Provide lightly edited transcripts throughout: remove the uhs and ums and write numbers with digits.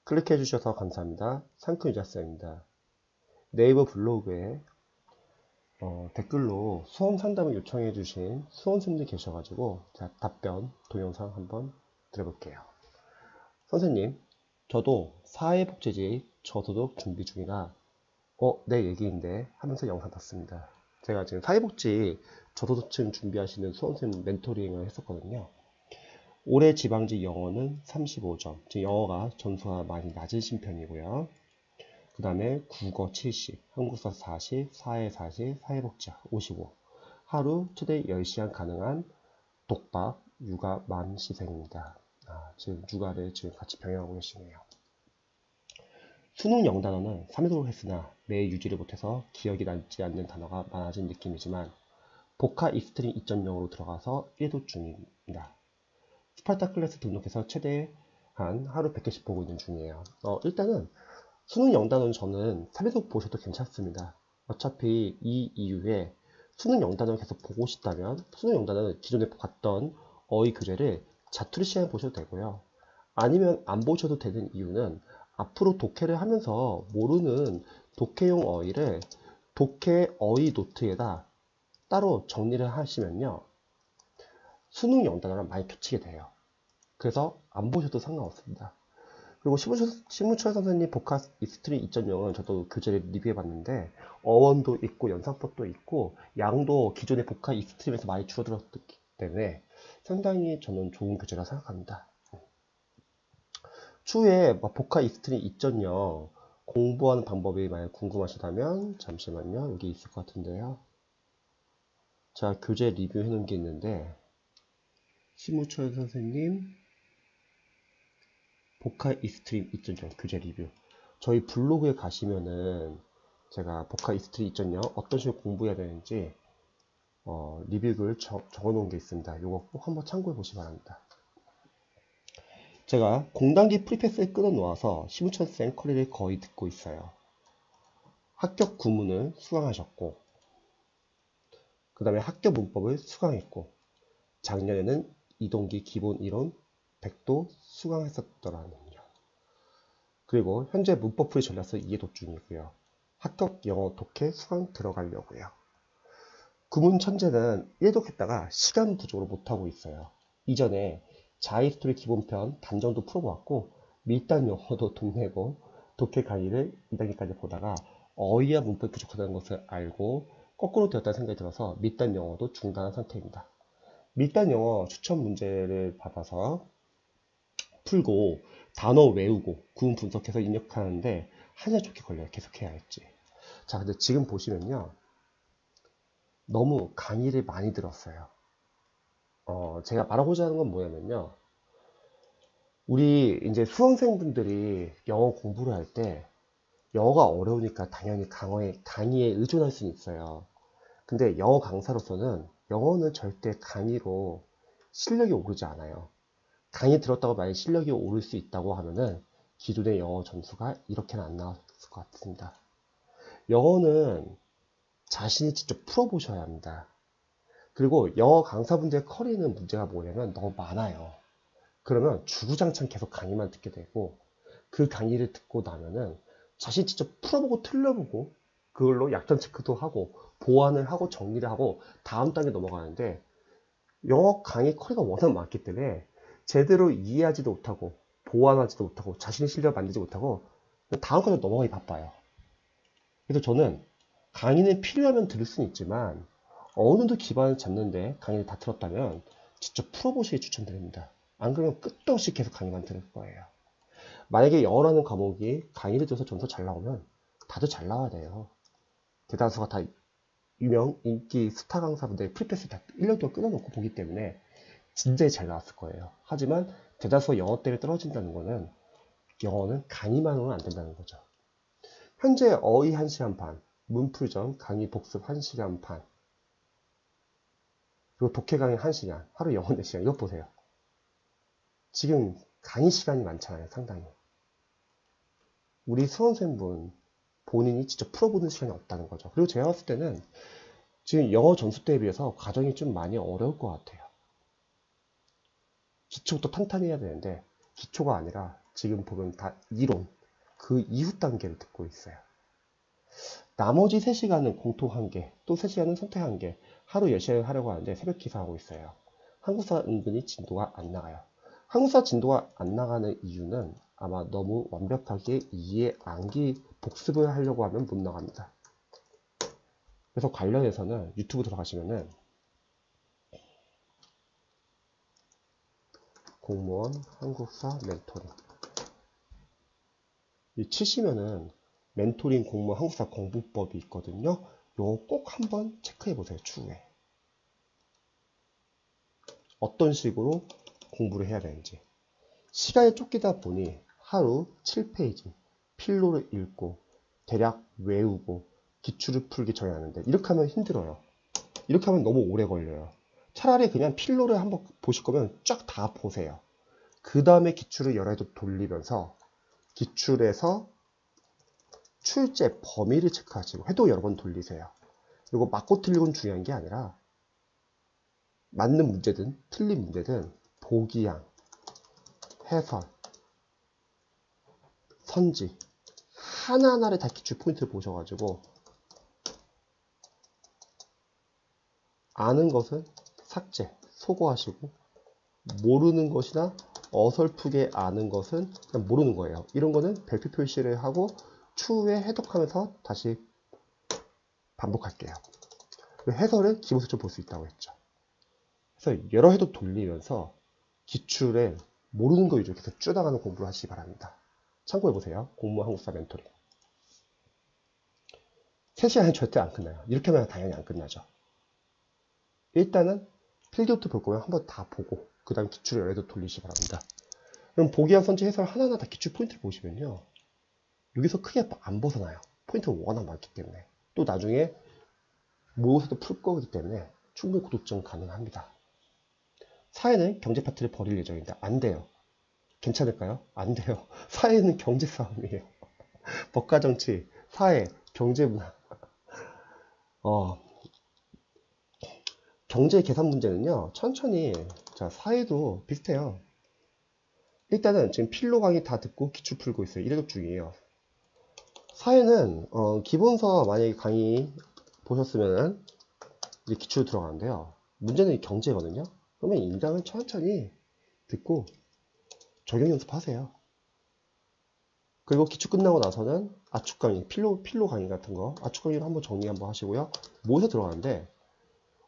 클릭해 주셔서 감사합니다. 상큼유자쌤입니다. 네이버 블로그에 댓글로 수험 상담을 요청해 주신 수험생들 계셔가지고 제가 답변 동영상 한번 드려볼게요. 선생님, 저도 사회복지직 저소득 준비 중이라 내 얘기인데 하면서 영상 봤습니다. 제가 지금 사회복지 저소득층 준비하시는 수험생 멘토링을 했었거든요. 올해 지방직 영어는 35점. 지금 영어가 점수가 많이 낮으신 편이고요. 그 다음에 국어 70, 한국사 40, 사회 40, 사회복지학 55. 하루 최대 10시간 가능한 독박, 육아 만 시생입니다. 지금 육아를 지금 같이 병행하고 계시네요. 수능 영단어는 3회독을 했으나 매일 유지를 못해서 기억이 남지 않는 단어가 많아진 느낌이지만 복화 익스트림 2.0으로 들어가서 1회독 중입니다. 스파르타 클래스 등록해서 최대한 하루 100개씩 보고 있는 중이에요. 일단은 수능 영단어는 저는 3회독 보셔도 괜찮습니다. 어차피 이 이후에 수능 영단어를 계속 보고 싶다면 수능 영단어는 기존에 봤던 어휘 교재를 자투리 시간에 보셔도 되고요. 아니면 안 보셔도 되는 이유는 앞으로 독해를 하면서 모르는 독해용 어휘를 독해 어휘 노트에다 따로 정리를 하시면요. 수능 영단어랑 많이 겹치게 돼요. 그래서 안 보셔도 상관없습니다. 그리고 신무철 선생님 복화 익스트림 2.0은 저도 교재를 리뷰해봤는데 어원도 있고 연상법도 있고 양도 기존의 복화 익스트림에서 많이 줄어들었기 때문에 상당히 저는 좋은 교재라 생각합니다. 추후에 복화 익스트림 2.0 공부하는 방법이 만약 궁금하시다면 잠시만요. 여기 있을 것 같은데요. 자, 교재 리뷰해 놓은 게 있는데 신무철 선생님 복화 익스트림 2.0 교재 리뷰. 저희 블로그에 가시면은 제가 복화 익스트림 2.0 어떤 식으로 공부해야 되는지 리뷰를 적어 놓은 게 있습니다. 이거 꼭 한번 참고해 보시기 바랍니다. 제가 공단기 프리패스를 끊어 놓아서 신무철쌤 커리를 거의 듣고 있어요. 합격 구문을 수강하셨고 그 다음에 합격 문법을 수강했고 작년에는 이동기 기본 이론 100도 수강했었더라는요. 그리고 현재 문법풀이 전략서 이해독 중이고요. 합격 영어 독해 수강 들어가려고요. 구문 천재는 1독했다가 시간 부족으로 못하고 있어요. 이전에 자이스토리 기본편 단정도 풀어보았고 밀당 영어도 돈 내고 독해 강의를 2단계까지 보다가 어휘와 문법이 부족하다는 것을 알고 거꾸로 되었다는 생각이 들어서 밀당 영어도 중단한 상태입니다. 밀당 영어 추천 문제를 받아서 풀고 단어 외우고 구문 분석해서 입력하는데 한시간 좋게 걸려요. 계속해야 할지. 자, 근데 지금 보시면요. 너무 강의를 많이 들었어요. 제가 말하고자 하는 건 뭐냐면요. 우리 이제 수험생분들이 영어 공부를 할 때 영어가 어려우니까 당연히 강의에 의존할 수는 있어요. 근데 영어 강사로서는 영어는 절대 강의로 실력이 오르지 않아요. 강의 들었다고 만약 실력이 오를 수 있다고 하면은 기존의 영어 점수가 이렇게는 안 나왔을 것 같습니다. 영어는 자신이 직접 풀어보셔야 합니다. 그리고 영어 강사분들의 커리는 문제가 뭐냐면 너무 많아요. 그러면 주구장창 계속 강의만 듣게 되고 그 강의를 듣고 나면은 자신이 직접 풀어보고 틀려보고 그걸로 약점 체크도 하고 보완을 하고 정리를 하고 다음 단계 넘어가는데 영어 강의 커리가 워낙 많기 때문에 제대로 이해하지도 못하고 보완하지도 못하고 자신의 실력을 만들지 못하고 다음 과정 넘어가기 바빠요. 그래서 저는 강의는 필요하면 들을 수는 있지만 어느 정도 기반을 잡는데 강의를 다 들었다면 직접 풀어보시기 추천드립니다. 안 그러면 끝도 없이 계속 강의만 들을 거예요. 만약에 영어라는 과목이 강의를 들어서 점수 잘 나오면 다들 잘 나와야 돼요. 대다수가 다 유명 인기 스타 강사분들 프리패스 다 1년 동안 끊어놓고 보기 때문에 진짜 잘 나왔을 거예요. 하지만 대다수가 영어 때문에 떨어진다는 거는 영어는 강의만으로는 안 된다는 거죠. 현재 어휘 1시간 반, 문풀전 강의 복습 1시간 반, 그리고 독해 강의 1시간, 하루 영어 4시간. 이거 보세요. 지금 강의 시간이 많잖아요, 상당히. 우리 수험생분 본인이 직접 풀어보는 시간이 없다는 거죠. 그리고 제가 봤을 때는 지금 영어 점수 때에 비해서 과정이 좀 많이 어려울 것 같아요. 기초부터 탄탄히 해야 되는데 기초가 아니라 지금 보면 다 이론, 그 이후 단계를 듣고 있어요. 나머지 3시간은 공통 한계, 또 3시간은 선택 한계, 하루 10시간을 하려고 하는데 새벽 기사하고 있어요. 한국사 은근히 진도가 안 나가요. 한국사 진도가 안 나가는 이유는 아마 너무 완벽하게 이해 암기 복습을 하려고 하면 못 나갑니다. 그래서 관련해서는 유튜브 들어가시면은 공무원 한국사 멘토링 이 치시면은 멘토링 공무원 한국사 공부법이 있거든요. 요거 꼭 한번 체크해 보세요. 추후에 어떤 식으로 공부를 해야 되는지. 시간이 쫓기다 보니 하루 7페이지 필로를 읽고 대략 외우고 기출을 풀기 전에 하는데 이렇게 하면 힘들어요. 이렇게 하면 너무 오래 걸려요. 차라리 그냥 필로를 한번 보실 거면 쫙 다 보세요. 그 다음에 기출을 여러 개 돌리면서 기출에서 출제 범위를 체크하시고 회도 여러 번 돌리세요. 그리고 맞고 틀리고는 중요한 게 아니라 맞는 문제든 틀린 문제든 보기양, 해설, 선지 하나하나를 다 기출 포인트를 보셔가지고 아는 것은 삭제, 소거하시고 모르는 것이나 어설프게 아는 것은 그냥 모르는 거예요. 이런 거는 별표 표시를 하고 추후에 해독하면서 다시 반복할게요. 해설을 기본서적으로 볼 수 있다고 했죠. 그래서 여러 해독 돌리면서 기출에 모르는 거 위주로 계속 줄여나가는 공부를 하시기 바랍니다. 참고해보세요. 공무원 한국사 멘토링. 3시간은 절대 안 끝나요. 이렇게 하면 당연히 안 끝나죠. 일단은 필기부터 볼 거면 한번 다 보고 그 다음 기출 여러 해독 돌리시기 바랍니다. 그럼 보기와 선지 해설 하나하나 다 기출 포인트를 보시면요. 여기서 크게 안 벗어나요. 포인트가 워낙 많기 때문에. 또 나중에 모의고사도 풀 거기 때문에 충분히 고득점 가능합니다. 사회는 경제 파트를 버릴 예정인데 안 돼요. 괜찮을까요? 안 돼요. 사회는 경제 싸움이에요. 법과 정치, 사회, 경제 문화. 경제 계산 문제는요. 천천히 자 사회도 비슷해요. 일단은 지금 필로 강의 다 듣고 기출 풀고 있어요. 1회독 중이에요. 사회는 기본서 만약에 강의 보셨으면 이제 기출 들어가는데요. 문제는 경제거든요. 그러면 인강을 천천히 듣고 적용 연습하세요. 그리고 기출 끝나고 나서는 압축 강의, 필로 강의 같은 거 압축 강의로 한번 정리 한번 하시고요. 모의고사 들어가는데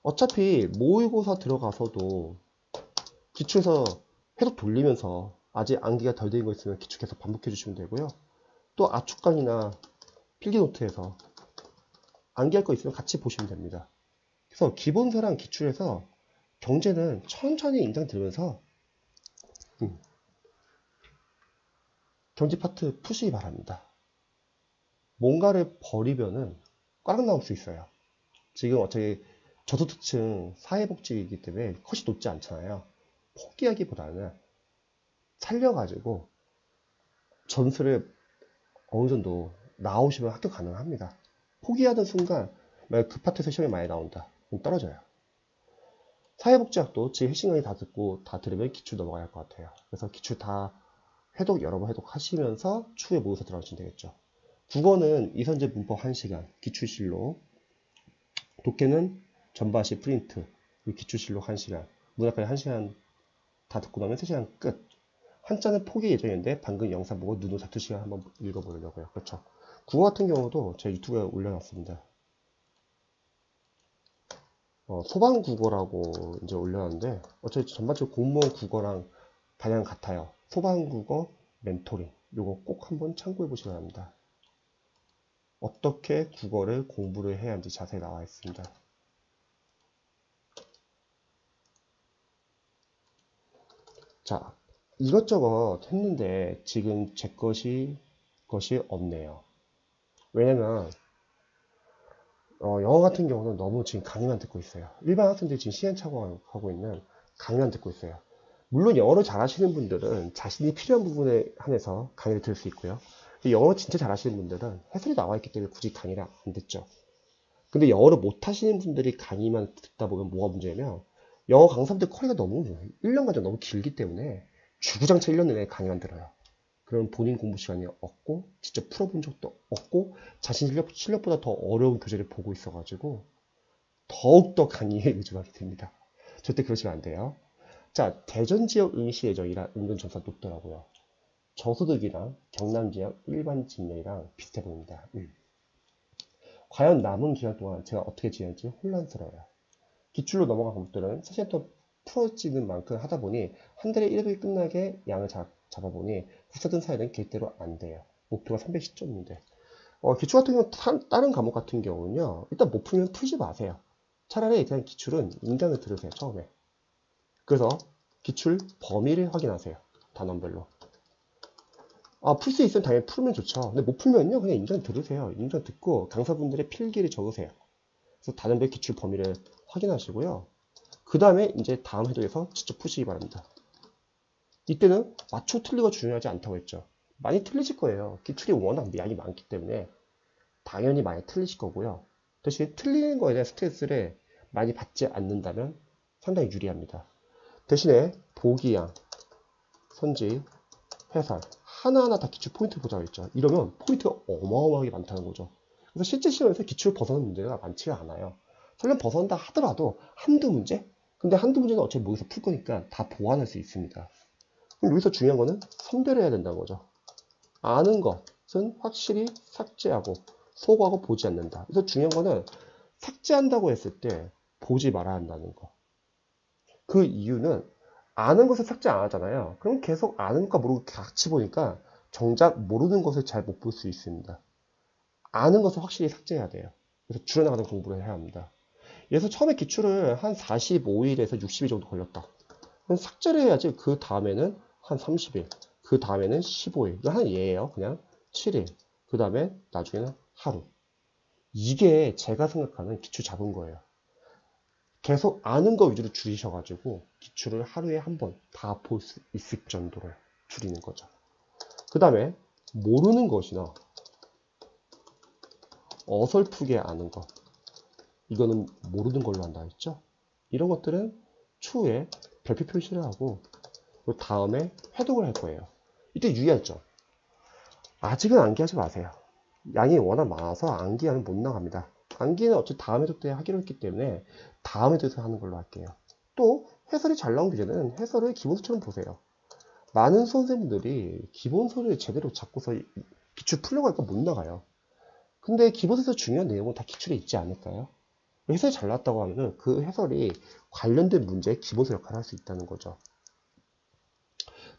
어차피 모의고사 들어가서도 기출에서 해독 돌리면서 아직 암기가 덜 된 거 있으면 기출 계속 반복해 주시면 되고요. 또 압축 강의나 필기노트에서 암기할 거 있으면 같이 보시면 됩니다. 그래서 기본서랑 기출에서 경제는 천천히 인강 들으면서 경제 파트 푸시기 바랍니다. 뭔가를 버리면은 꽉 나올 수 있어요. 지금 어차피 저소득층 사회복지이기 때문에 컷이 높지 않잖아요. 포기하기보다는 살려가지고 점수를 어느 정도 나오시면 합격 가능합니다. 포기하는 순간 만약 그 파트에서 시험이 많이 나온다. 그럼 떨어져요. 사회복지학도 지금 핵심 강의 다 듣고 다 들으면 기출 넘어가야 할 것 같아요. 그래서 기출 다 해독 여러 번 해독하시면서 추후에 모의고사 들어가시면 되겠죠. 국어는 이선제 문법 1시간 기출실로, 독해는 전바시 프린트 기출실로 1시간, 문학까지 1시간 다 듣고 나면 3시간 끝. 한자는 포기 예정인데 방금 영상 보고 눈으로 2시간 한번 읽어보려고요. 그렇죠. 국어 같은 경우도 제 유튜브에 올려놨습니다. 소방 국어라고 이제 올려놨는데 어차피 전반적으로 공무원 국어랑 방향 같아요. 소방 국어 멘토링 요거 꼭 한번 참고해 보시기 바랍니다. 어떻게 국어를 공부를 해야 하는지 자세히 나와 있습니다. 자, 이것저것 했는데 지금 제 것이 없네요. 왜냐면 영어 같은 경우는 너무 지금 강의만 듣고 있어요. 일반 학생들이 지금 시행착오하고 있는 강의만 듣고 있어요. 물론 영어를 잘하시는 분들은 자신이 필요한 부분에 한해서 강의를 들을 수 있고요. 영어 진짜 잘하시는 분들은 해설이 나와 있기 때문에 굳이 강의를 안 듣죠. 근데 영어를 못하시는 분들이 강의만 듣다 보면 뭐가 문제냐면 영어 강사들 커리가 너무 1년간 너무 길기 때문에 주구장창 1년 내내 강의만 들어요. 그런 본인 공부 시간이 없고 직접 풀어본 적도 없고 자신 실력보다 더 어려운 교재를 보고 있어가지고 더욱더 강의에 의존하게 됩니다. 절대 그러시면 안 돼요. 자, 대전 지역 응시 예정이라 은근 점수가 높더라고요. 저소득이랑 경남 지역 일반 직렬이랑 비슷해 보입니다. 과연 남은 기간 동안 제가 어떻게 지낼지 혼란스러워요. 기출로 넘어간 과목들은 사실 또 풀어지는 만큼 하다 보니 한 달에 1회독이 끝나게 양을 잡아보니 국사등 사회는 계획대로 안 돼요. 목표가 310점인데 기출 같은 경우 다른 과목 같은 경우는요. 일단 못 풀면 풀지 마세요. 차라리 그냥 기출은 인강을 들으세요. 처음에. 그래서 기출 범위를 확인하세요. 단원별로. 풀 수 있으면 당연히 풀면 좋죠. 근데 못 풀면요. 그냥 인강 들으세요. 인강 듣고 강사분들의 필기를 적으세요. 그래서 단원별 기출 범위를 확인하시고요. 그 다음에 이제 다음 해독에서 직접 푸시기 바랍니다. 이때는 맞추고 틀리고 중요하지 않다고 했죠. 많이 틀리실 거예요. 기출이 워낙 양이 많기 때문에 당연히 많이 틀리실 거고요. 대신 틀리는 거에 대한 스트레스를 많이 받지 않는다면 상당히 유리합니다. 대신에 보기양, 선지, 해설 하나하나 다 기출 포인트 보자고 했죠. 이러면 포인트가 어마어마하게 많다는 거죠. 그래서 실제 시험에서 기출을 벗어나는 문제가 많지가 않아요. 설령 벗어난다 하더라도 한두 문제? 근데 한두 문제는 어차피 모의고사 풀 거니까 다 보완할 수 있습니다. 그럼 여기서 중요한 거는 선별을 해야 된다는 거죠. 아는 것은 확실히 삭제하고 소거하고 보지 않는다. 그래서 중요한 거는 삭제한다고 했을 때 보지 말아야 한다는 거. 그 이유는 아는 것을 삭제 안 하잖아요. 그럼 계속 아는 것과 모르는 것 같이 보니까 정작 모르는 것을 잘 못 볼 수 있습니다. 아는 것을 확실히 삭제해야 돼요. 그래서 줄여나가는 공부를 해야 합니다. 그래서 처음에 기출을 한 45일에서 60일 정도 걸렸다. 그럼 삭제를 해야지. 그 다음에는 한 30일, 그 다음에는 15일. 이거 한 예예요. 그냥 7일. 그 다음에 나중에는 하루. 이게 제가 생각하는 기출 잡은 거예요. 계속 아는 거 위주로 줄이셔가지고 기출을 하루에 한 번 다 볼 수 있을 정도로 줄이는 거죠. 그 다음에 모르는 것이나 어설프게 아는 것, 이거는 모르는 걸로 한다 했죠. 이런 것들은 추후에 별표 표시를 하고 그 다음에 회독을 할 거예요. 이때 유의할 점, 아직은 암기하지 마세요. 양이 워낙 많아서 암기하면 못 나갑니다. 암기는 어차피 다음 회독 때 하기로 했기 때문에 다음 회독에서 하는 걸로 할게요. 또 해설이 잘 나온 교재는 해설을 기본서처럼 보세요. 많은 수험생분들이 기본서를 제대로 잡고서 기출 풀려고 하니까 못 나가요. 근데 기본서에서 중요한 내용은 다 기출에 있지 않을까요? 해설이 잘 나왔다고 하면은 그 해설이 관련된 문제에 기본서 역할을 할 수 있다는 거죠.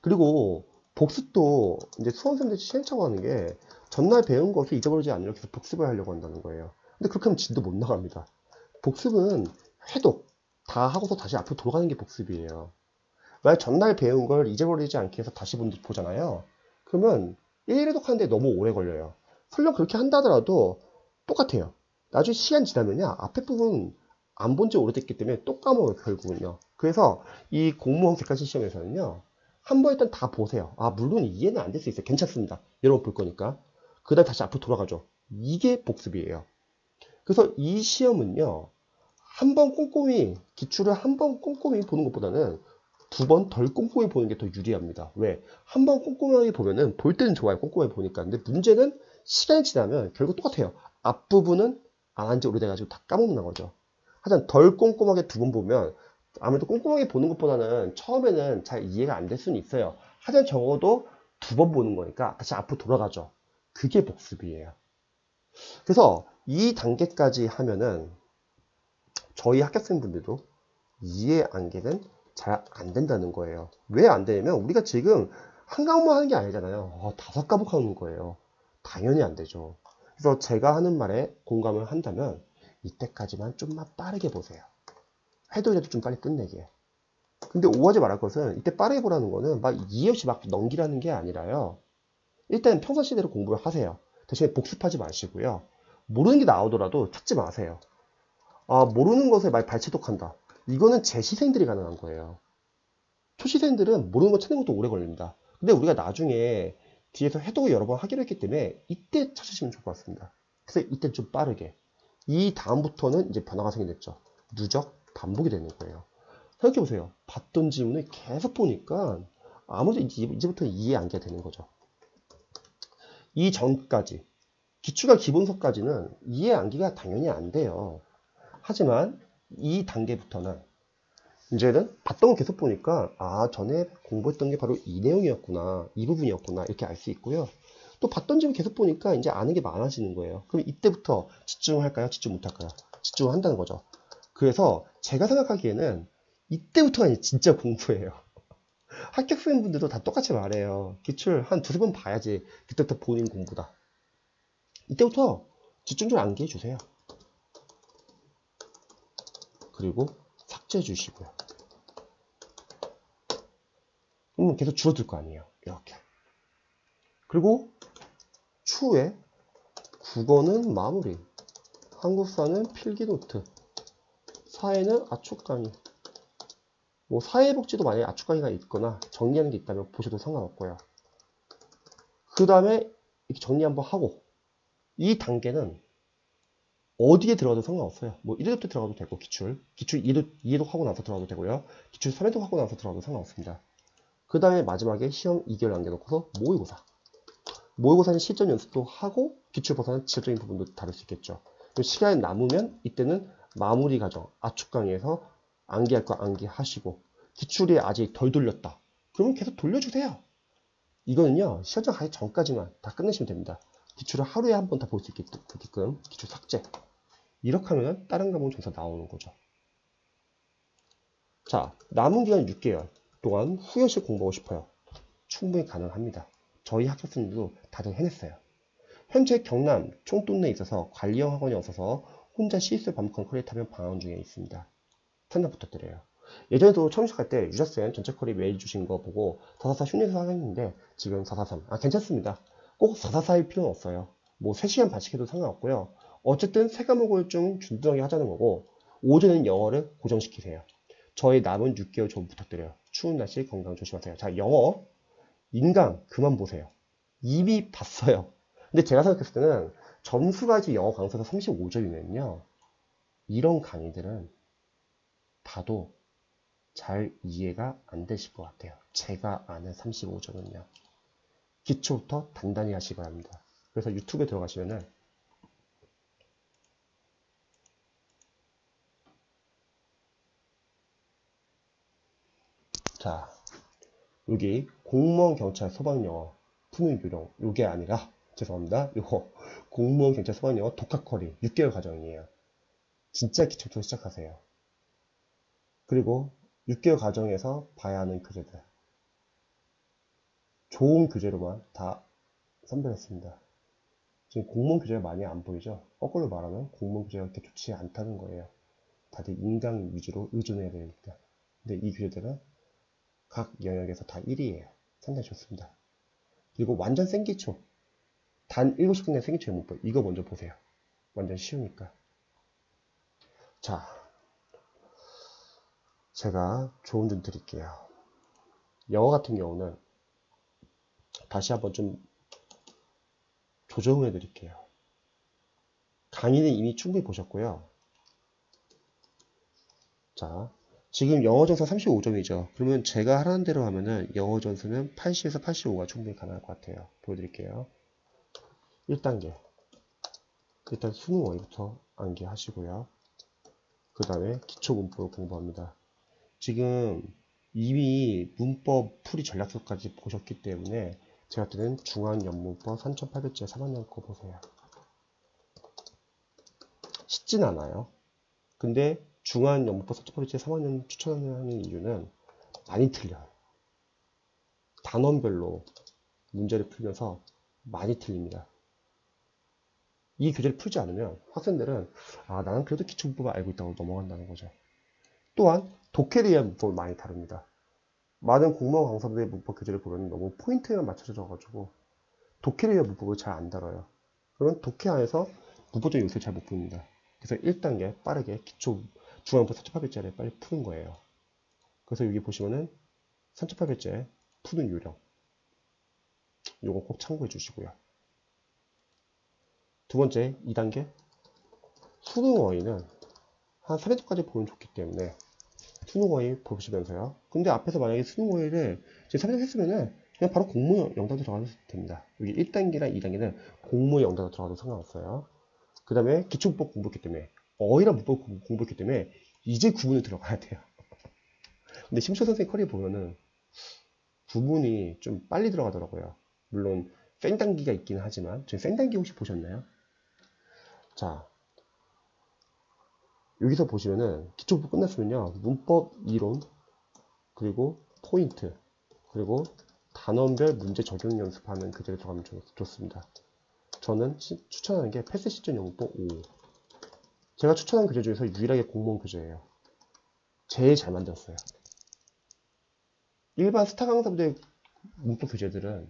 그리고 복습도 이제 수험생들이 시행착오 하는 게 전날 배운 것을 잊어버리지 않으려고 해서 복습을 하려고 한다는 거예요. 근데 그렇게 하면 진도 못 나갑니다. 복습은 회독 다 하고서 다시 앞으로 돌아가는 게 복습이에요. 만약 전날 배운 걸 잊어버리지 않게 해서 다시 보잖아요. 그러면 1회독 하는데 너무 오래 걸려요. 설령 그렇게 한다 하더라도 똑같아요. 나중에 시간 지나면요. 앞에 부분 안 본 지 오래됐기 때문에 또 까먹어요. 결국은요. 그래서 이 공무원 객관식 시험에서는요. 한번 일단 다 보세요. 물론 이해는 안 될 수 있어요. 괜찮습니다. 여러분 볼 거니까. 그 다음에 다시 앞으로 돌아가죠. 이게 복습이에요. 그래서 이 시험은요. 한 번 꼼꼼히 기출을 한 번 꼼꼼히 보는 것보다는 두 번 덜 꼼꼼히 보는 게 더 유리합니다. 왜? 한 번 꼼꼼하게 보면은 볼 때는 좋아요. 꼼꼼하게 보니까. 근데 문제는 시간이 지나면 결국 똑같아요. 앞부분은 안 한 지 오래돼가지고 다 까먹는 거죠. 하여튼 덜 꼼꼼하게 두 번 보면 아무래도 꼼꼼하게 보는 것보다는 처음에는 잘 이해가 안 될 수는 있어요. 하지만 적어도 두 번 보는 거니까 다시 앞으로 돌아가죠. 그게 복습이에요. 그래서 이 단계까지 하면은 저희 합격생분들도 이해 안개는 잘 안 된다는 거예요. 왜 안 되냐면 우리가 지금 한 과목만 하는 게 아니잖아요. 5과목 하는 거예요. 당연히 안 되죠. 그래서 제가 하는 말에 공감을 한다면 이때까지만 좀만 빠르게 보세요. 해도라도 좀 빨리 끝내게. 근데 오하지 말할 것은 이때 빠르게 보라는 거는 막 이해 없이 막 넘기라는 게 아니라요. 일단 평상시대로 공부를 하세요. 대신에 복습하지 마시고요. 모르는 게 나오더라도 찾지 마세요. 모르는 것을 말 발췌독한다. 이거는 재시생들이 가능한 거예요. 초시생들은 모르는 거 찾는 것도 오래 걸립니다. 근데 우리가 나중에 뒤에서 해독을 여러 번 하기로 했기 때문에 이때 찾으시면 좋을 것 같습니다. 그래서 이때 좀 빠르게. 이 다음부터는 이제 변화가 생겼죠. 누적, 반복이 되는 거예요. 생각해보세요. 봤던 지문을 계속 보니까 아무래도 이제부터 이해 안게 되는 거죠. 이 전까지 기출과 기본서까지는 이해 암기가 당연히 안 돼요. 하지만 이 단계부터는 이제는 봤던 거 계속 보니까 전에 공부했던 게 바로 이 내용이었구나, 이 부분이었구나 이렇게 알 수 있고요. 또 봤던 집 계속 보니까 이제 아는 게 많아지는 거예요. 그럼 이때부터 집중할까요? 집중 못할까요? 집중한다는 거죠. 그래서 제가 생각하기에는 이때부터가 이제 진짜 공부예요. 합격생분들도 다 똑같이 말해요. 기출 한 두세 번 봐야지 그때부터 본인 공부다. 이때부터 집중적으로 암기해 주세요. 그리고 삭제해 주시고요. 그러면 계속 줄어들 거 아니에요. 이렇게. 그리고 추후에 국어는 마무리, 한국사는 필기노트, 사회는 압축 강의. 뭐 사회복지도 만약에 압축 강의가 있거나 정리하는 게 있다면 보셔도 상관없고요. 그 다음에 이렇게 정리 한번 하고 이 단계는 어디에 들어가도 상관없어요. 뭐 1회독 때 들어가도 되고 기출 2회독 하고 나서 들어가도 되고요. 기출 3회독 하고 나서 들어가도 상관없습니다. 그 다음에 마지막에 시험 2개월 남겨놓고서 모의고사. 모의고사는 실전 연습도 하고 기출고사는 지적인 부분도 다룰 수 있겠죠. 시간이 남으면 이때는 마무리 과정, 압축 강의에서 암기할 거 암기하시고 기출이 아직 덜 돌렸다. 그러면 계속 돌려주세요. 이거는요. 시험장 가기 전까지만 다 끝내시면 됩니다. 기출을 하루에 한 번 다 볼 수 있게끔 기출 삭제. 이렇게 하면 다른 과목 점수가 나오는 거죠. 자, 남은 기간 6개월 동안 후여시 공부하고 싶어요. 충분히 가능합니다. 저희 합격생들도 다들 해냈어요. 현재 경남 총동네에 있어서 관리형 학원이 없어서 혼자 실습 반복한 커리타면 방황 중에 있습니다. 참여 부탁드려요. 예전에도 처음 시작할 때 유자쌤 전체 커리 메일 주신 거 보고 444 흉내서 하겠는데 지금 443 괜찮습니다. 꼭 444일 필요는 없어요. 뭐 3시간 반씩 해도 상관없고요. 어쨌든 세 과목을 좀 준수하게 하자는 거고 오전은 영어를 고정시키세요. 저희 남은 6개월 좀 부탁드려요. 추운 날씨 건강 조심하세요. 자, 영어 인강 그만 보세요. 이미 봤어요. 근데 제가 생각했을 때는 점수가 이제 영어 강사에서 35점이면요. 이런 강의들은 봐도 잘 이해가 안 되실 것 같아요. 제가 아는 35점은요. 기초부터 단단히 하시기 바랍니다. 그래서 유튜브에 들어가시면은 자, 여기 공무원 경찰 소방영어 푸는 요령 요게 아니라 죄송합니다. 요거 공무원 경찰 소방영어 독학커리 6개월 과정이에요. 진짜 기초부터 시작하세요. 그리고 6개월 과정에서 봐야 하는 교재들 좋은 교재로만 다 선별했습니다. 지금 공무원 교재가 많이 안 보이죠? 거꾸로 말하면 공무원 교재가 그렇게 좋지 않다는 거예요. 다들 인강 위주로 의존해야 되니까. 근데 이 교재들은 각 영역에서 다 1위예요. 상당히 좋습니다. 그리고 완전 생기초. 단 7시 끝내 생기초 문법. 이거 먼저 보세요. 완전 쉬우니까. 자, 제가 조언 좀 드릴게요. 영어 같은 경우는 다시 한번 좀 조정해 드릴게요. 강의는 이미 충분히 보셨고요. 자, 지금 영어 전사 35점이죠. 그러면 제가 하라는 대로 하면은 영어 전수는 80에서 85가 충분히 가능할 것 같아요. 보여드릴게요. 1단계. 일단 수능 어휘부터 암기하시고요. 그 다음에 기초 문법을 공부합니다. 지금 이미 문법 풀이 전략서까지 보셨기 때문에 제가 때는 중앙연문법 3800제 3학년 거 보세요. 쉽진 않아요. 근데 중앙연문법 3800제 3학년 추천하는 이유는 많이 틀려요. 단원별로 문제를 풀면서 많이 틀립니다. 이 교재를 풀지 않으면 학생들은 나는 그래도 기초문법을 알고 있다고 넘어간다는 거죠. 또한 독해에 대한 문법을 많이 다룹니다. 많은 공무원 강사들의 문법 교재를 보면 너무 포인트에만 맞춰져 가지고 독해에 대한 문법을 잘 안 다뤄요. 그러면 독해 안에서 문법적 요소를 잘 못 풉니다. 그래서 1단계 빠르게 기초 중앙문법 3800제를 빨리 푸는 거예요. 그래서 여기 보시면은 3800제 푸는 요령 요거 꼭 참고해 주시고요. 두 번째 2단계 수능 어휘는 한 3회독까지 보면 좋기 때문에 수능 어휘 보시면서요. 근데 앞에서 만약에 수능 어휘를 이제 3회독 했으면은 그냥 바로 공모 영단어 들어가도 됩니다. 여기 1단계랑 2단계는 공모 영단어 들어가도 상관없어요. 그 다음에 기초문법 공부했기 때문에 어휘랑 문법 공부했기 때문에 이제 구문을 들어가야 돼요. 근데 심초 선생님 커리에 보면은 구문이 좀 빨리 들어가더라고요. 물론 생단기가 있긴 하지만 저희 생단기 혹시 보셨나요? 자, 여기서 보시면은 기초문법 끝났으면요 문법 이론 그리고 포인트 그리고 단원별 문제 적용 연습하는 그대로 들어가면 좋습니다. 저는 추천하는 게 패스 시전 영문법 5. 제가 추천한 교재 중에서 유일하게 공무원 교재예요. 제일 잘 만들었어요. 일반 스타 강사분들 문법 교재들은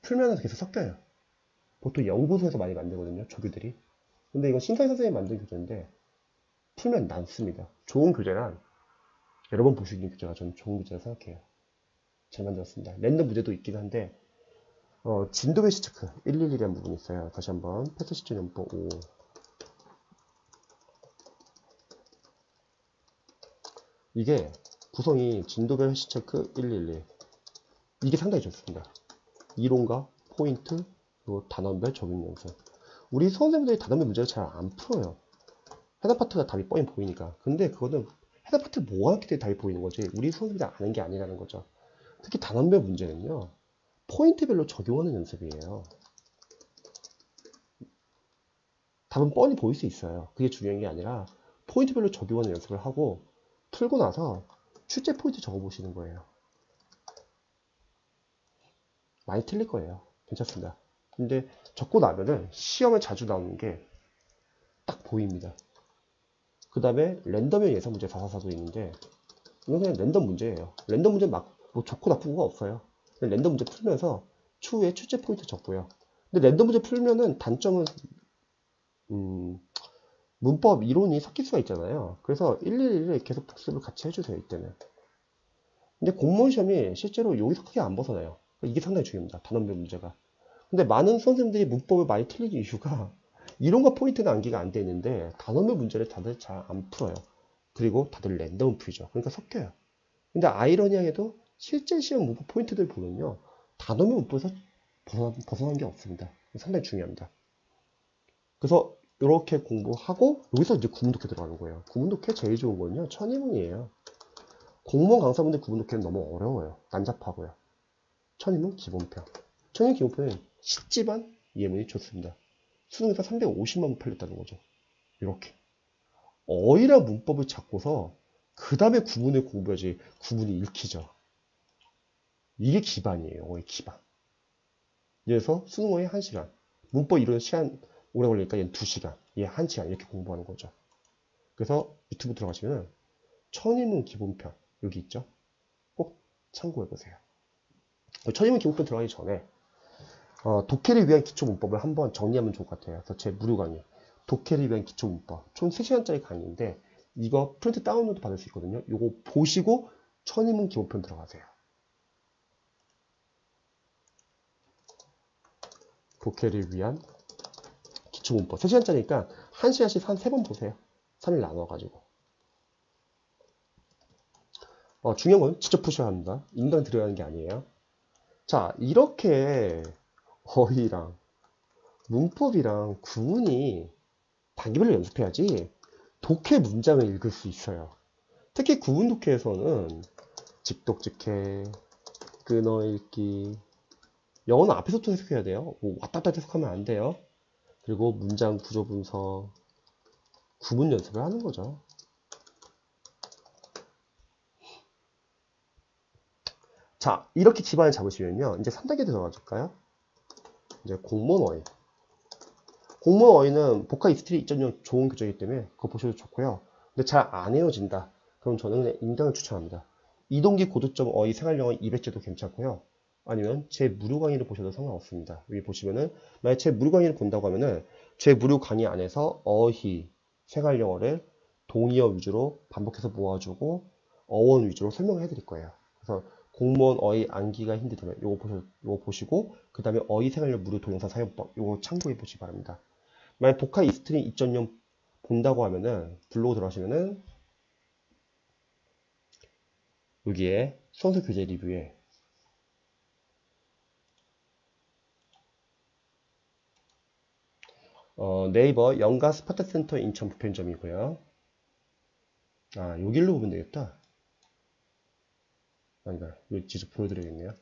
풀면서 계속 섞여요. 보통 연구소에서 많이 만들거든요, 조교들이. 근데 이건 신사희 선생님이 만든 교재인데 풀면 남습니다. 좋은 교재란 여러 번 볼 수 있는 교재가 저는 좋은 교재라 생각해요. 잘 만들었습니다. 랜덤 문제도 있긴 한데 진도 배시 체크 111이라는 부분이 있어요. 다시 한번 패스 시전 영문법 5. 이게 구성이 진도별 회시 체크 111. 이게 상당히 좋습니다. 이론과 포인트 그리고 단원별 적용 연습. 우리 수험생들이 단원별 문제를 잘 안 풀어요. 해당 파트가 답이 뻔히 보이니까. 근데 그거는 해당 파트를 모아놨기 때문에 답이 보이는 거지 우리 수험생들이 아는 게 아니라는 거죠. 특히 단원별 문제는요 포인트별로 적용하는 연습이에요. 답은 뻔히 보일 수 있어요. 그게 중요한 게 아니라 포인트별로 적용하는 연습을 하고 풀고 나서 출제 포인트 적어보시는 거예요. 많이 틀릴 거예요. 괜찮습니다. 근데 적고 나면은 시험에 자주 나오는 게 딱 보입니다. 그 다음에 랜덤형 예상 문제 444도 있는데 이건 그냥 랜덤 문제예요. 랜덤 문제 막 뭐 좋고 나쁜 거 없어요. 랜덤 문제 풀면서 추후에 출제 포인트 적고요. 근데 랜덤 문제 풀면은 단점은 문법 이론이 섞일 수가 있잖아요. 그래서 111을 계속 복습을 같이 해주세요. 이때는. 근데 공무원 시험이 실제로 여기서 크게 안 벗어나요. 이게 상당히 중요합니다. 단원별 문제가. 근데 많은 선생님들이 문법을 많이 틀리는 이유가 이론과 포인트는 암기가 안 돼 있는데 단원별 문제를 다들 잘 안 풀어요. 그리고 다들 랜덤 풀이죠. 그러니까 섞여요. 근데 아이러니하게도 실제 시험 문법 포인트들 보면요. 단원별 문법에서 벗어난 게 없습니다. 상당히 중요합니다. 그래서 이렇게 공부하고 여기서 이제 구문독해 들어가는 거예요. 구문독해 제일 좋은 건요. 천인문이에요. 공무원 강사분들 구문독해는 너무 어려워요. 난잡하고요. 천인문 기본편. 천인문 기본편은 쉽지만 예문이 좋습니다. 수능에서 350만 부 팔렸다는 거죠. 이렇게. 어휘랑 문법을 잡고서 그 다음에 구문을 공부해야지 구문이 읽히죠. 이게 기반이에요. 어휘 기반. 그래서 수능 어휘 1시간. 문법 이론 시간 오래 걸리니까 얘는 2시간. 얘 1시간 이렇게 공부하는 거죠. 그래서 유튜브 들어가시면 천인문 기본편 여기 있죠. 꼭 참고해보세요. 천인문 기본편 들어가기 전에 독해를 위한 기초문법을 한번 정리하면 좋을 것 같아요. 그래서 제 무료 강의 독해를 위한 기초문법 총 3시간짜리 강의인데 이거 프린트 다운로드 받을 수 있거든요. 이거 보시고 천인문 기본편 들어가세요. 독해를 위한 기초문법 3시간짜리니까 1시간씩 한 3번 보세요. 3일 나눠가지고 중요한 건 직접 푸셔야 합니다. 인강 들어가는 게 아니에요. 자, 이렇게 어휘랑 문법이랑 구문이 단계별로 연습해야지 독해 문장을 읽을 수 있어요. 특히 구문 독해에서는 직독직해, 끊어읽기, 영어는 앞에서부터 해석해야 돼요. 뭐 왔다 갔다 해석하면 안 돼요. 그리고 문장 구조 분석, 구문 연습을 하는 거죠. 자, 이렇게 기반을 잡으시면요. 이제 3단계 들어가줄까요? 이제 공무원 어휘. 공무원 어휘는 복화 이스트리 2.0 좋은 교재이기 때문에 그거 보셔도 좋고요. 근데 잘 안 외워진다. 그럼 저는 그냥 인강을 추천합니다. 이동기 고득점 어휘 생활영어 200제도 괜찮고요. 아니면 제 무료 강의를 보셔도 상관없습니다. 여기 보시면은 만약 제 무료 강의를 본다고 하면은 제 무료 강의 안에서 어휘, 생활영어를 동의어 위주로 반복해서 모아주고 어원 위주로 설명을 해드릴 거예요. 그래서 공무원 어휘 암기가 힘들다면 요거 보시고 그 다음에 어휘 생활영어 무료 동영상 사용법 요거 참고해 보시기 바랍니다. 만약 복화 이스트림 2.0 본다고 하면은 블로그 들어가시면은 여기에 수험생 교재 리뷰에 네이버 영가 스파트센터 인천 부편점이고요. 아, 요 길로 보면 되겠다. 아니다. 이거 직접 보여드려야겠네요.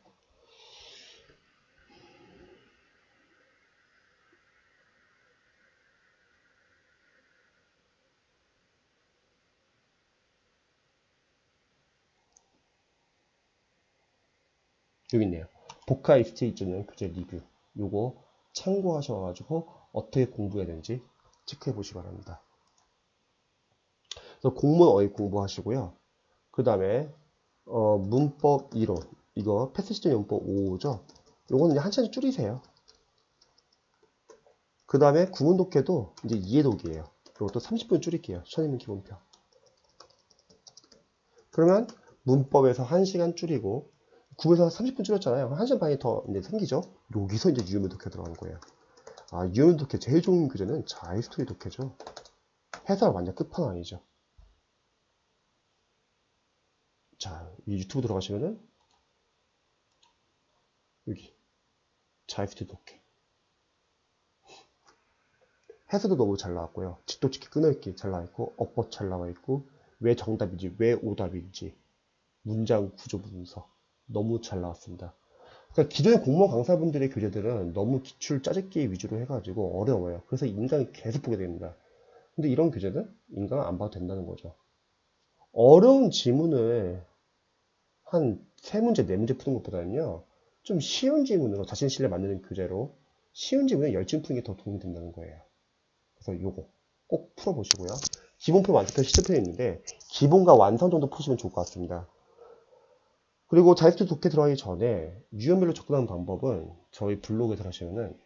여기 있네요. 복화 ICT 2.0 교재 리뷰. 요거 참고하셔가지고 어떻게 공부해야 되는지 체크해 보시기 바랍니다. 그래서 공문 어휘 공부하시고요. 그 다음에 문법 이론. 이거 패스 시점 용법 5죠. 요거는 한 시간 줄이세요. 그 다음에 구문 독해도 이제 이해독이에요. 이것도 30분 줄일게요. 천인문 기본표. 그러면 문법에서 1시간 줄이고 구문에서 30분 줄였잖아요. 1시간 반이 더 이제 생기죠. 여기서 이제 유효문 독해 들어가는 거예요. 아, 유효문 독해 제일 좋은 교재는 자이스토리 독해죠. 해설 완전 끝판왕이죠. 자, 이 유튜브 들어가시면은 여기 자이스토리 독해. 해설도 너무 잘 나왔고요. 직도직히 끊어있기 잘 나와있고, 어법 잘 나와있고, 왜 정답인지, 왜 오답인지, 문장 구조 분석 너무 잘 나왔습니다. 그러니까 기존의 공무원 강사분들의 교재들은 너무 기출 짜집기 위주로 해가지고 어려워요. 그래서 인강이 계속 보게 됩니다. 근데 이런 교재는 인강을 안 봐도 된다는 거죠. 어려운 지문을 한 3문제, 4문제 푸는 것보다는요, 좀 쉬운 지문으로 자신 신뢰 만드는 교재로 쉬운 지문에 10줄 푸는 게 더 도움이 된다는 거예요. 그래서 요거 꼭 풀어보시고요. 기본표 완성편 시제편이 있는데 기본과 완성 정도 푸시면 좋을 것 같습니다. 그리고 자이스토리 독해 들어가기 전에 유형별로 접근하는 방법은 저희 블로그에 들어가시면은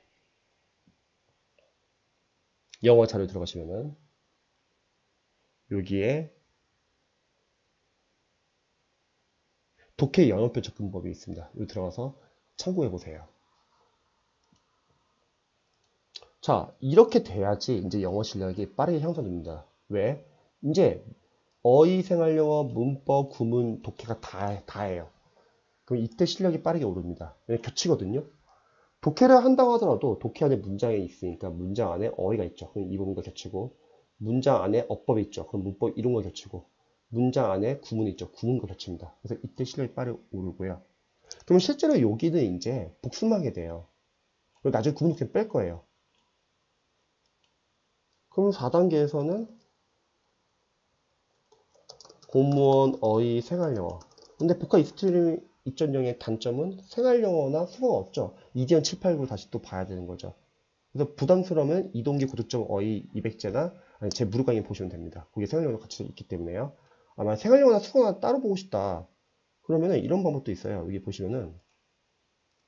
영어 자료 들어가시면은 여기에 독해 영역별 접근법이 있습니다. 여기 들어가서 참고해 보세요. 자, 이렇게 돼야지 이제 영어 실력이 빠르게 향상됩니다. 왜? 이제 어휘, 생활영어, 문법, 구문, 독해가 다예요. 그럼 이때 실력이 빠르게 오릅니다. 왜냐면 겹치거든요. 독해를 한다고 하더라도 독해 안에 문장이 있으니까 문장 안에 어휘가 있죠. 그럼 이 부분과 겹치고 문장 안에 어법이 있죠. 그럼 문법 이론과 겹치고 문장 안에 구문이 있죠. 구문과 겹칩니다. 그래서 이때 실력이 빠르게 오르고요. 그럼 실제로 여기는 이제 복습하게 돼요. 그리고 나중에 구문 독해 뺄 거예요. 그럼 4단계에서는 공무원, 어휘, 생활영어. 근데 복화 익스트림 2.0의 단점은 생활영어나 수어가 없죠. 이디언 7, 8, 9 다시 또 봐야 되는 거죠. 그래서 부담스러우면 이동기 고득점 어휘 200제나 아니 제 무료 강의 보시면 됩니다. 거기에 생활영어도 같이 있기 때문에요. 아마 생활영어나 수어나 따로 보고 싶다. 그러면은 이런 방법도 있어요. 여기 보시면은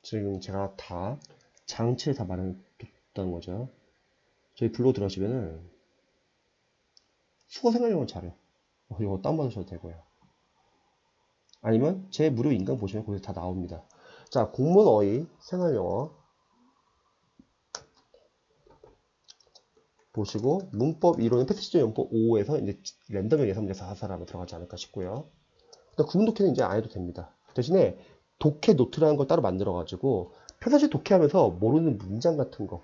지금 제가 다 장치를 다 마련했다는 거죠. 저희 블로그 들어가시면은 수어 생활영어 자료 이거 다운받으셔도 되고요. 아니면 제 무료 인강 보시면 거기서 다 나옵니다. 자, 공문 어휘 생활영어 보시고 문법 이론은 패스시점 연법 5에서 이제 랜덤형 예상 문제 4사라면 들어가지 않을까 싶고요. 구문 독해는 이제 안 해도 됩니다. 대신에 독해 노트라는 걸 따로 만들어 가지고 평상시 독해하면서 모르는 문장 같은 거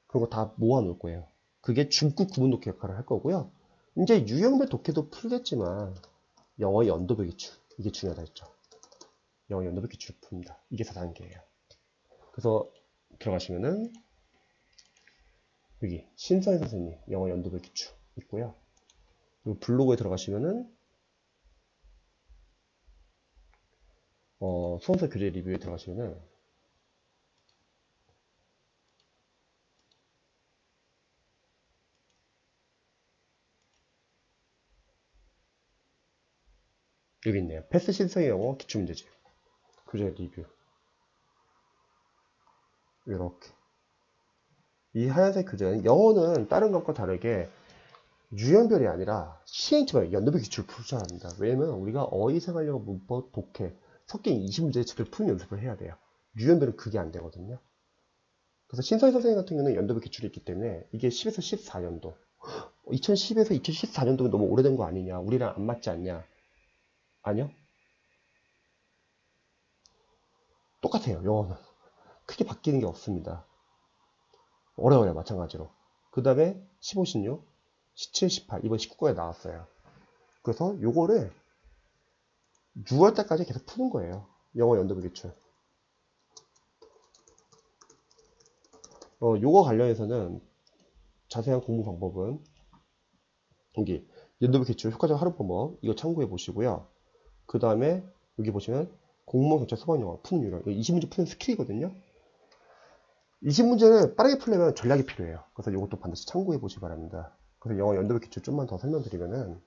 그런 거 다 모아 놓을 거예요. 그게 중급 구문 독해 역할을 할 거고요. 이제 유형별 독해도 풀겠지만 영어 연도별 기출 이게 중요하다 했죠. 영어 연도별 기출을 풉니다. 이게 4단계예요. 그래서 들어가시면은 여기 신서희 선생님 영어 연도별 기출 있고요. 그리고 블로그에 들어가시면은 수험서 교재 리뷰에 들어가시면은 여기 있네요. 패스 신서희 영어 기출문제집 교재 리뷰 이렇게 이 하얀색 교재는 영어는 다른 것과 다르게 유형별이 아니라 시행착오예요. 연도별 기출을 풀어야 합니다. 왜냐면 우리가 어휘, 생활영어, 문법, 독해 섞인 20문제의 제대로 푸는 연습을 해야 돼요. 유형별은 그게 안 되거든요. 그래서 신서희 선생님 같은 경우는 연도별 기출이 있기 때문에 이게 10에서 14년도 2010에서 2014년도면 너무 오래된 거 아니냐 우리랑 안 맞지 않냐 아니요 똑같아요. 영어는 크게 바뀌는 게 없습니다. 어려워요 마찬가지로. 그 다음에 15, 16, 17, 18, 이번 19까지 나왔어요. 그래서 요거를 6월달까지 계속 푸는 거예요. 영어 연도부 기출. 요거 관련해서는 자세한 공부 방법은 여기 연도부 기출 효과적 하루법칙 이거 참고해 보시고요. 그 다음에 여기 보시면 공무원 경찰 소방영어 푸는 유형, 20문제 푸는 스킬이거든요. 20문제는 빠르게 풀려면 전략이 필요해요. 그래서 이것도 반드시 참고해 보시기 바랍니다. 그래서 영어 연도부 기출 좀만 더 설명드리면은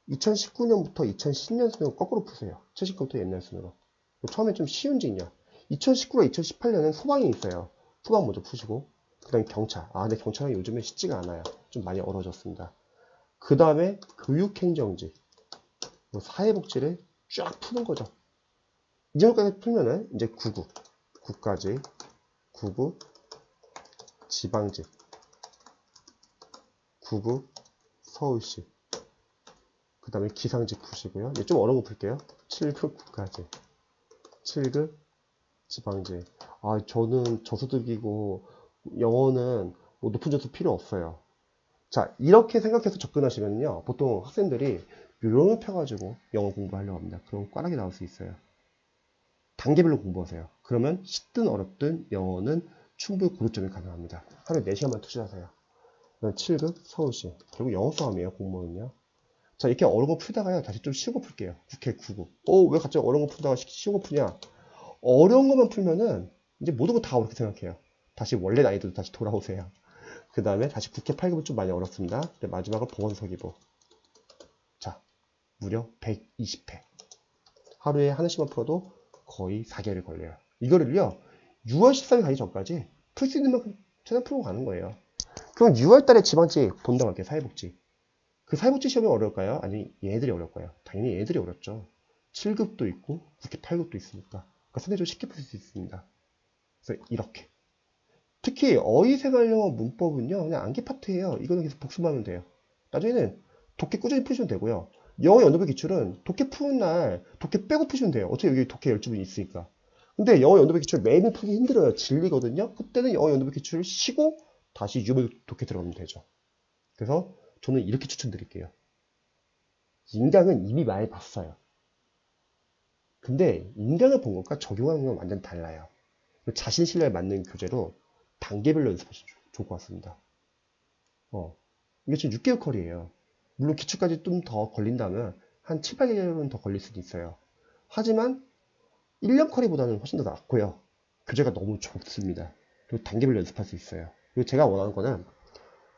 2019년부터 2010년 순으로 거꾸로 푸세요. 최신부터 옛날 순으로. 처음에 좀 쉬운 직냐. 2019와 2018년은 소방이 있어요. 소방 먼저 푸시고 그 다음에 경찰. 근데 경찰은 요즘에 쉽지가 않아요. 좀 많이 어려워졌습니다. 그 다음에 교육행정직, 사회복지를 쫙 푸는 거죠. 이 정도까지 풀면은 이제 구급, 국가직, 구급, 지방직, 구급, 서울시, 그 다음에 기상직 푸시고요. 이제 좀 어려운 거 풀게요. 7급 국가직, 7급 지방직. 저는 저소득이고 영어는 뭐 높은 점수 필요 없어요. 자, 이렇게 생각해서 접근하시면요, 보통 학생들이 요령을 펴가지고 영어 공부하려고 합니다. 그럼 꽈락이 나올 수 있어요. 단계별로 공부하세요. 그러면 쉽든 어렵든 영어는 충분히 고득점이 가능합니다. 하루에 4시간만 투자하세요. 7급 서울시. 결국 영어 싸움이에요, 공무원은요. 자, 이렇게 어려운 거 풀다가요, 다시 좀 쉬운 거 풀게요. 국회 9급. 왜 갑자기 어려운 거 풀다가 쉬운 거 푸냐? 어려운 것만 풀면은 이제 모든 거 다 어렵게 생각해요. 다시 원래 난이도로 다시 돌아오세요. 그 다음에 다시 국회 8급은 좀 많이 어렵습니다. 마지막은 보건서기부. 자, 무려 120회. 하루에 하나씩만 풀어도 거의 4개월 걸려요. 이거를요, 6월 13일 가기 전까지 풀 수 있는 만큼 최대한 풀고 가는 거예요. 그럼 6월 달에 지방직 본다고 할게요, 사회복지. 그 사회복지 시험이 어려울까요? 아니, 얘들이 어려울까요? 당연히 얘들이 어렵죠. 7급도 있고, 국회 8급도 있으니까. 그러니까 상대적으로 쉽게 풀 수 있습니다. 그래서 이렇게. 특히 어휘생활영어 문법은요, 그냥 암기 파트예요. 이거는 계속 복습하면 돼요. 나중에는 독해 꾸준히 푸시면 되고요. 영어 연도부 기출은 독해 푸는 날 독해 빼고 푸시면 돼요. 어차피 여기 독해 12분 있으니까. 근데 영어 연도부 기출 매일 풀기 힘들어요. 질리거든요. 그때는 영어 연도부 기출을 쉬고 다시 유료 독해 들어가면 되죠. 그래서 저는 이렇게 추천드릴게요. 인강은 이미 많이 봤어요. 근데 인강을 본 것과 적용하는 건 완전 달라요. 자신 신뢰에 맞는 교재로 단계별로 연습하시면 좋을 것 같습니다. 이게 지금 6개월 컬이에요. 물론 기출까지 좀 더 걸린다면 한 7, 8개월은 더 걸릴 수도 있어요. 하지만 1년 컬이보다는 훨씬 더 낫고요. 교재가 너무 좋습니다. 그리고 단계별로 연습할 수 있어요. 그리고 제가 원하는 거는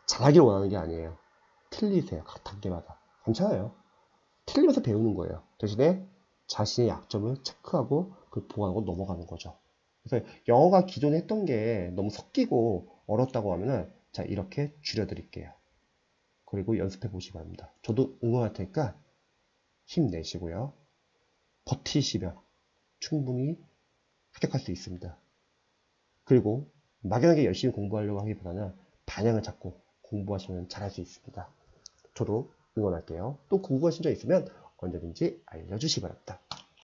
잘하기를 원하는 게 아니에요. 틀리세요. 각 단계마다. 괜찮아요. 틀리면서 배우는 거예요. 대신에 자신의 약점을 체크하고 그걸 보완하고 넘어가는 거죠. 그래서 영어가 기존에 했던 게 너무 섞이고 어렵다고 하면은 자, 이렇게 줄여드릴게요. 그리고 연습해 보시기 바랍니다. 저도 응원할 테니까 힘내시고요. 버티시면 충분히 합격할 수 있습니다. 그리고 막연하게 열심히 공부하려고 하기보다는 방향을 잡고 공부하시면 잘할 수 있습니다. 저도 응원할게요. 또 궁금하신 점 있으면 언제든지 알려주시기 바랍니다.